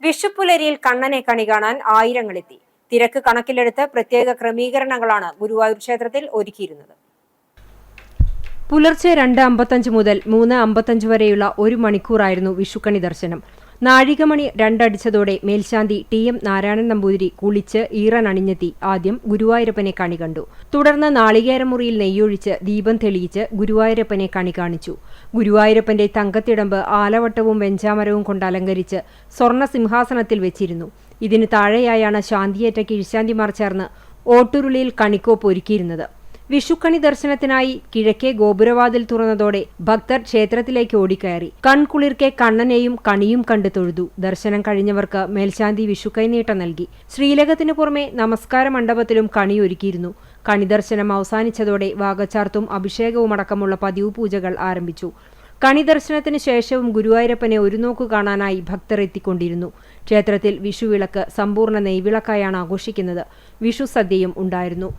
വിഷുപ്പുലരിയിൽ കണ്ണനെ കണി കാണാൻ ആയിരങ്ങളെത്തി. തിരക്ക് കണക്കിലെടുത്ത് പ്രത്യേക ക്രമീകരണങ്ങളാണ് ഗുരുവായൂർ ക്ഷേത്രത്തിൽ ഒരുക്കിയിരുന്നത്. പുലർച്ചെ 2:55 മുതൽ 3:55 വരെയുള്ള 1 മണിക്കൂറായിരുന്നു വിഷുക്കണി ദർശനം. നാഴികമണി 2 അടിച്ചതോടെ മേൽശാന്തി ടി.എം. നാരായണൻ നമ്പൂതിരി കുളിച്ച് ഈറനണിഞ്ഞെത്തി ആദ്യം ഗുരുവായൂരപ്പനെ കണി കണ്ടു. തുടർന്ന് നാളികേരമുറിയിൽ നെയ്യൊഴിച്ച് ദീപം തെളിയിച്ച് ഗുരുവായൂരപ്പനെ കണി കാണിച്ചു. ഗുരുവായൂരപ്പന്റെ തങ്കത്തിടമ്പ് ആലവട്ടവും വെഞ്ചാമരവും കൊണ്ട് അലങ്കരിച്ച് സ്വർണ്ണ സിംഹാസനത്തിൽ വെച്ചിരുന്നു. ഇതിന് താഴെയായാണ് ശാന്തിയേറ്റ കീഴ്ശാന്തിമാർ ചേർന്ന് ഓട്ടുരുളിയിൽ കണിക്കോപ്പ് ഒരുക്കിയിരുന്നത്. വിഷുക്കണി ദർശനത്തിനായി കിഴക്കേ ഗോപുരവാതിൽ തുറന്നതോടെ ഭക്തർ ക്ഷേത്രത്തിലേക്ക് ഓടിക്കയറി. കൺകുളിർക്കെ കണ്ണനെയും കണിയും കണ്ടു തൊഴുതു. ദർശനം കഴിഞ്ഞവർക്ക് മേൽശാന്തി വിഷുക്കൈനീട്ടം നൽകി. ശ്രീലകത്തിനു പുറമെ നമസ്കാര മണ്ഡപത്തിലും കണി ഒരുക്കിയിരുന്നു. കണി ദർശനം അവസാനിച്ചതോടെ വാകച്ചാർത്തും അഭിഷേകവുമടക്കമുള്ള പതിവ് പൂജകൾ ആരംഭിച്ചു. കണി ദർശനത്തിന് ശേഷവും ഗുരുവായൂരപ്പനെ ഒരു നോക്കു കാണാനായി ഭക്തർ എത്തിക്കൊണ്ടിരുന്നു. ക്ഷേത്രത്തിൽ വിഷുവിളക്ക് സമ്പൂർണ്ണ നെയ്വിളക്കായാണ് ആഘോഷിക്കുന്നത്. വിഷു സദ്യയും ഉണ്ടായിരുന്നു.